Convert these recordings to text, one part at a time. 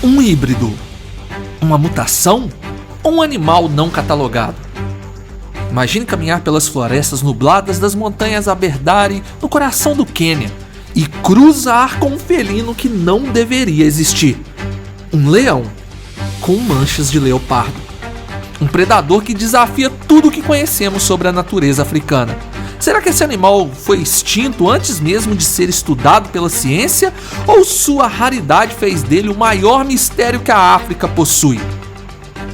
Um híbrido, uma mutação ou um animal não catalogado? Imagine caminhar pelas florestas nubladas das montanhas Aberdare no coração do Quênia e cruzar com um felino que não deveria existir. Um leão com manchas de leopardo. Um predador que desafia tudo o que conhecemos sobre a natureza africana. Será que esse animal foi extinto antes mesmo de ser estudado pela ciência? Ou sua raridade fez dele o maior mistério que a África possui?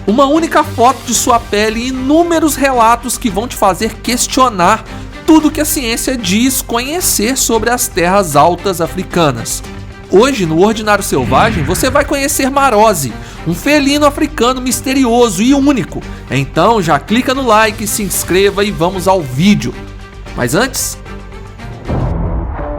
Uma única foto de sua pele e inúmeros relatos que vão te fazer questionar tudo que a ciência diz conhecer sobre as terras altas africanas. Hoje, no Ordinário Selvagem, você vai conhecer Marose, um felino africano misterioso e único. Então já clica no like, se inscreva e vamos ao vídeo. Mas antes...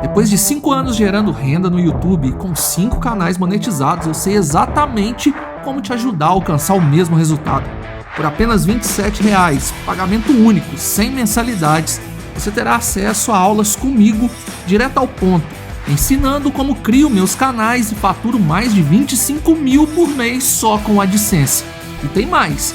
Depois de 5 anos gerando renda no YouTube com 5 canais monetizados, eu sei exatamente como te ajudar a alcançar o mesmo resultado. Por apenas R$ 27,00, pagamento único, sem mensalidades, você terá acesso a aulas comigo, direto ao ponto, ensinando como crio meus canais e faturo mais de 25 mil por mês só com AdSense. E tem mais,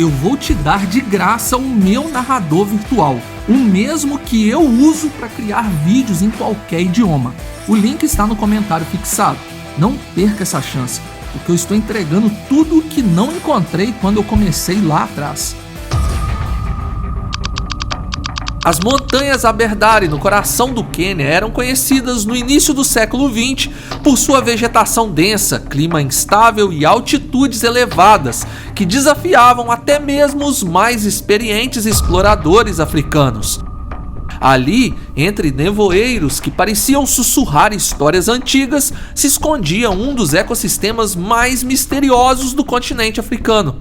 eu vou te dar de graça o meu narrador virtual, o mesmo que eu uso para criar vídeos em qualquer idioma. O link está no comentário fixado. Não perca essa chance, porque eu estou entregando tudo o que não encontrei quando eu comecei lá atrás. As montanhas Aberdare, no coração do Quênia, eram conhecidas no início do século XX por sua vegetação densa, clima instável e altitudes elevadas, que desafiavam até mesmo os mais experientes exploradores africanos. Ali, entre nevoeiros que pareciam sussurrar histórias antigas, se escondia um dos ecossistemas mais misteriosos do continente africano.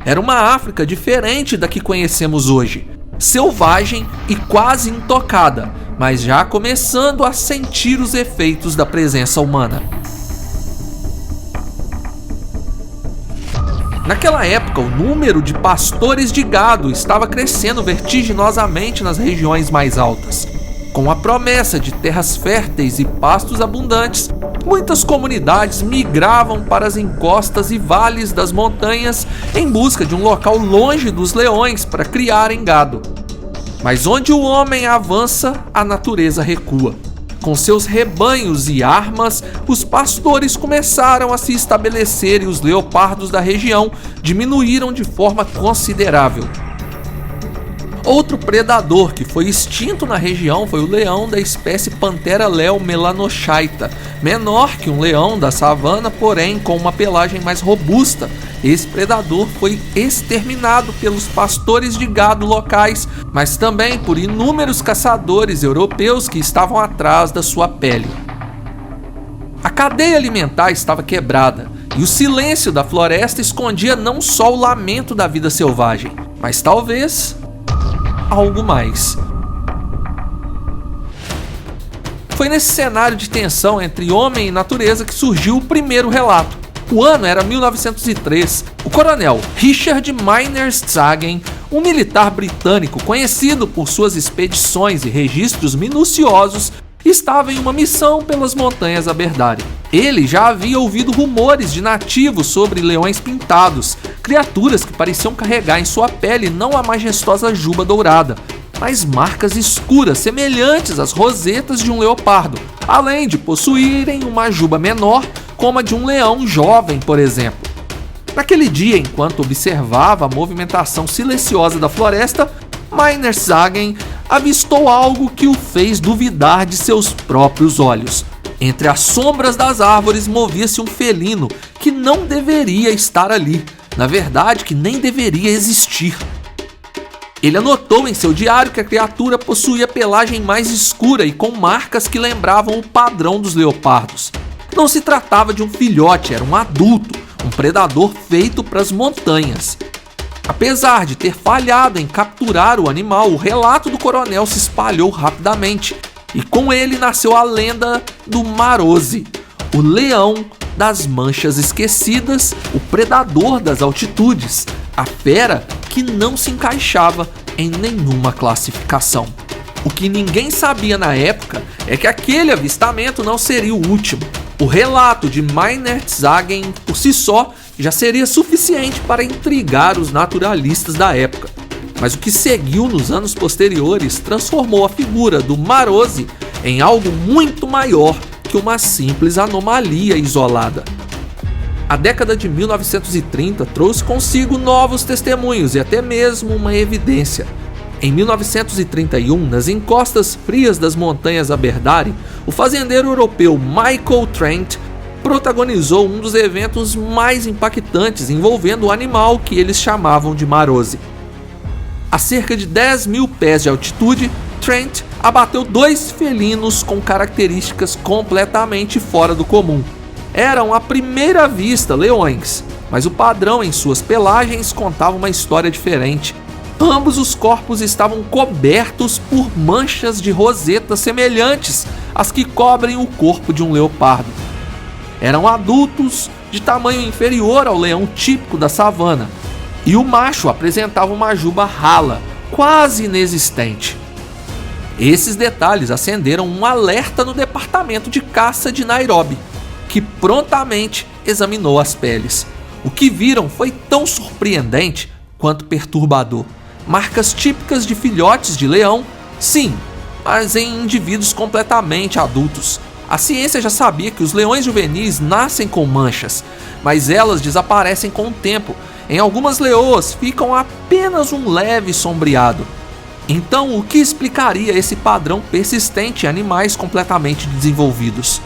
Era uma África diferente da que conhecemos hoje. Selvagem e quase intocada, mas já começando a sentir os efeitos da presença humana. Naquela época, o número de pastores de gado estava crescendo vertiginosamente nas regiões mais altas. Com a promessa de terras férteis e pastos abundantes, muitas comunidades migravam para as encostas e vales das montanhas em busca de um local longe dos leões para criarem gado. Mas onde o homem avança, a natureza recua. Com seus rebanhos e armas, os pastores começaram a se estabelecer e os leopardos da região diminuíram de forma considerável. Outro predador que foi extinto na região foi o leão da espécie Panthera leo melanochaeta, menor que um leão da savana, porém com uma pelagem mais robusta. Esse predador foi exterminado pelos pastores de gado locais, mas também por inúmeros caçadores europeus que estavam atrás da sua pele. A cadeia alimentar estava quebrada, e o silêncio da floresta escondia não só o lamento da vida selvagem, mas talvez algo mais. Foi nesse cenário de tensão entre homem e natureza que surgiu o primeiro relato. O ano era 1903. O coronel Richard Meinerzagen, um militar britânico conhecido por suas expedições e registros minuciosos, estava em uma missão pelas montanhas Aberdare. Ele já havia ouvido rumores de nativos sobre leões pintados, criaturas que pareciam carregar em sua pele não a majestosa juba dourada, mas marcas escuras semelhantes às rosetas de um leopardo, além de possuírem uma juba menor como a de um leão jovem, por exemplo. Naquele dia, enquanto observava a movimentação silenciosa da floresta, Meinerzagen avistou algo que o fez duvidar de seus próprios olhos. Entre as sombras das árvores movia-se um felino que não deveria estar ali, na verdade que nem deveria existir. Ele anotou em seu diário que a criatura possuía pelagem mais escura e com marcas que lembravam o padrão dos leopardos. Não se tratava de um filhote, era um adulto, um predador feito para as montanhas. Apesar de ter falhado em capturar o animal, o relato do coronel se espalhou rapidamente, e com ele nasceu a lenda do Marose, o leão das manchas esquecidas, o predador das altitudes, a fera que não se encaixava em nenhuma classificação. O que ninguém sabia na época é que aquele avistamento não seria o último. O relato de Meinertzhagen por si só já seria suficiente para intrigar os naturalistas da época, mas o que seguiu nos anos posteriores transformou a figura do Marozzi em algo muito maior que uma simples anomalia isolada. A década de 1930 trouxe consigo novos testemunhos e até mesmo uma evidência. Em 1931, nas encostas frias das montanhas Aberdare, o fazendeiro europeu Michael Trent protagonizou um dos eventos mais impactantes envolvendo o animal que eles chamavam de Marozzi. A cerca de 10.000 pés de altitude, Trent abateu 2 felinos com características completamente fora do comum. Eram à primeira vista leões, mas o padrão em suas pelagens contava uma história diferente. Ambos os corpos estavam cobertos por manchas de roseta semelhantes às que cobrem o corpo de um leopardo. Eram adultos de tamanho inferior ao leão típico da savana, e o macho apresentava uma juba rala, quase inexistente. Esses detalhes acenderam um alerta no departamento de caça de Nairobi, que prontamente examinou as peles. O que viram foi tão surpreendente quanto perturbador. Marcas típicas de filhotes de leão, sim, mas em indivíduos completamente adultos. A ciência já sabia que os leões juvenis nascem com manchas, mas elas desaparecem com o tempo. Em algumas leoas ficam apenas um leve sombreado. Então, o que explicaria esse padrão persistente em animais completamente desenvolvidos?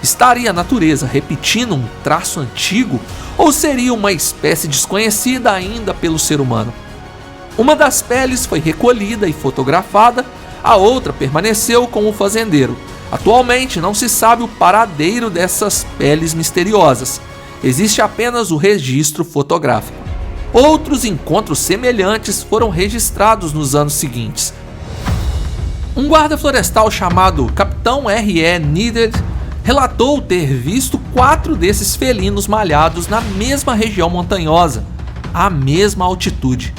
Estaria a natureza repetindo um traço antigo ou seria uma espécie desconhecida ainda pelo ser humano? Uma das peles foi recolhida e fotografada, a outra permaneceu com o fazendeiro. Atualmente não se sabe o paradeiro dessas peles misteriosas. Existe apenas o registro fotográfico. Outros encontros semelhantes foram registrados nos anos seguintes. Um guarda florestal chamado Capitão R.E. Needed relatou ter visto 4 desses felinos malhados na mesma região montanhosa, à mesma altitude.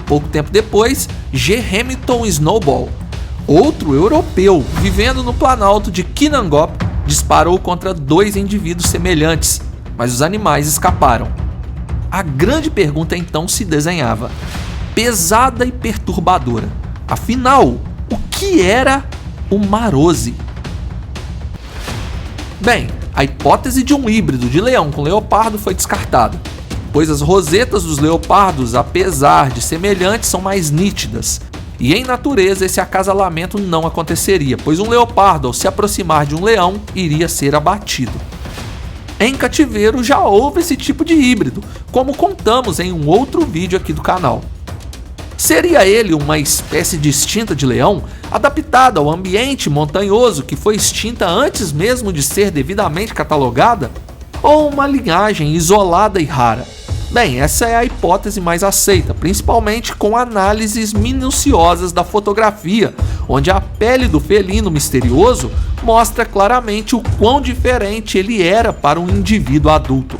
Pouco tempo depois, G. Hamilton Snowball, outro europeu vivendo no planalto de Kinangop, disparou contra 2 indivíduos semelhantes, mas os animais escaparam. A grande pergunta então se desenhava, pesada e perturbadora. Afinal, o que era o Marozzi? Bem, a hipótese de um híbrido de leão com leopardo foi descartada, pois as rosetas dos leopardos, apesar de semelhantes, são mais nítidas. E em natureza esse acasalamento não aconteceria, pois um leopardo, ao se aproximar de um leão, iria ser abatido. Em cativeiro já houve esse tipo de híbrido, como contamos em um outro vídeo aqui do canal. Seria ele uma espécie distinta de leão, adaptada ao ambiente montanhoso que foi extinta antes mesmo de ser devidamente catalogada? Ou uma linhagem isolada e rara? Bem, essa é a hipótese mais aceita, principalmente com análises minuciosas da fotografia, onde a pele do felino misterioso mostra claramente o quão diferente ele era para um indivíduo adulto.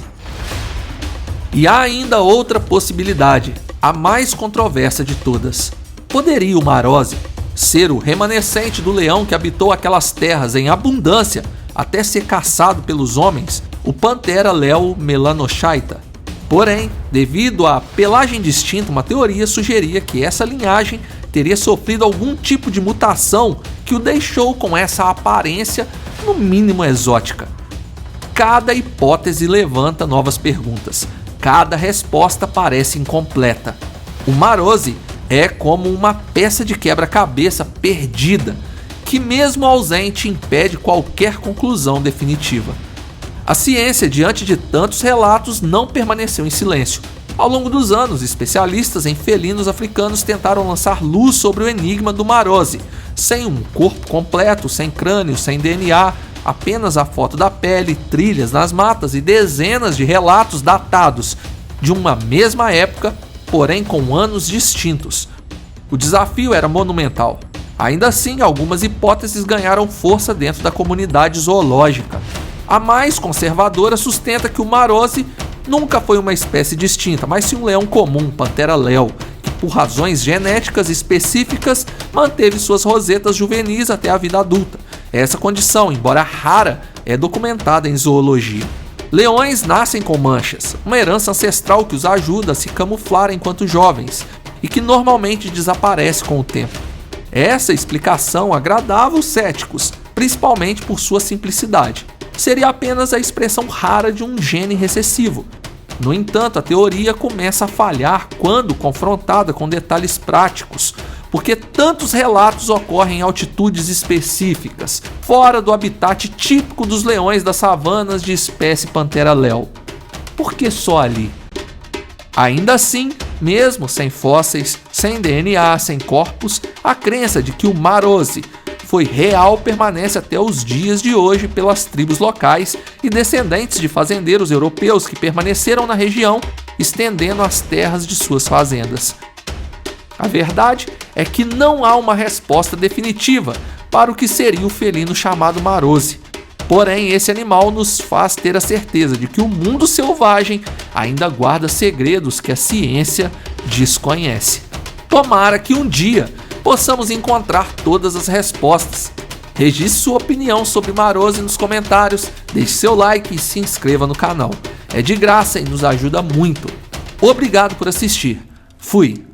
E há ainda outra possibilidade, a mais controversa de todas. Poderia o Marozzi ser o remanescente do leão que habitou aquelas terras em abundância até ser caçado pelos homens, o Panthera leo melanochaeta? Porém, devido à pelagem distinta, uma teoria sugeria que essa linhagem teria sofrido algum tipo de mutação que o deixou com essa aparência no mínimo exótica. Cada hipótese levanta novas perguntas. Cada resposta parece incompleta. O Marozzi é como uma peça de quebra-cabeça perdida, que mesmo ausente impede qualquer conclusão definitiva. A ciência, diante de tantos relatos, não permaneceu em silêncio. Ao longo dos anos, especialistas em felinos africanos tentaram lançar luz sobre o enigma do Marozzi, sem um corpo completo, sem crânio, sem DNA, apenas a foto da pele, trilhas nas matas e dezenas de relatos datados de uma mesma época, porém com anos distintos. O desafio era monumental. Ainda assim, algumas hipóteses ganharam força dentro da comunidade zoológica. A mais conservadora sustenta que o Marozzi nunca foi uma espécie distinta, mas sim um leão comum, Panthera leo, que por razões genéticas específicas manteve suas rosetas juvenis até a vida adulta. Essa condição, embora rara, é documentada em zoologia. Leões nascem com manchas, uma herança ancestral que os ajuda a se camuflar enquanto jovens e que normalmente desaparece com o tempo. Essa explicação agradava os céticos, principalmente por sua simplicidade. Seria apenas a expressão rara de um gene recessivo. No entanto, a teoria começa a falhar quando confrontada com detalhes práticos, porque tantos relatos ocorrem em altitudes específicas, fora do habitat típico dos leões das savanas de espécie Panthera leo. Por que só ali? Ainda assim, mesmo sem fósseis, sem DNA, sem corpos, a crença de que o Marose foi real permanece até os dias de hoje pelas tribos locais e descendentes de fazendeiros europeus que permaneceram na região, estendendo as terras de suas fazendas. A verdade é que não há uma resposta definitiva para o que seria o felino chamado Marose. Porém, esse animal nos faz ter a certeza de que o mundo selvagem ainda guarda segredos que a ciência desconhece. Tomara que um dia possamos encontrar todas as respostas. Registre sua opinião sobre Marose nos comentários, deixe seu like e se inscreva no canal. É de graça e nos ajuda muito. Obrigado por assistir. Fui!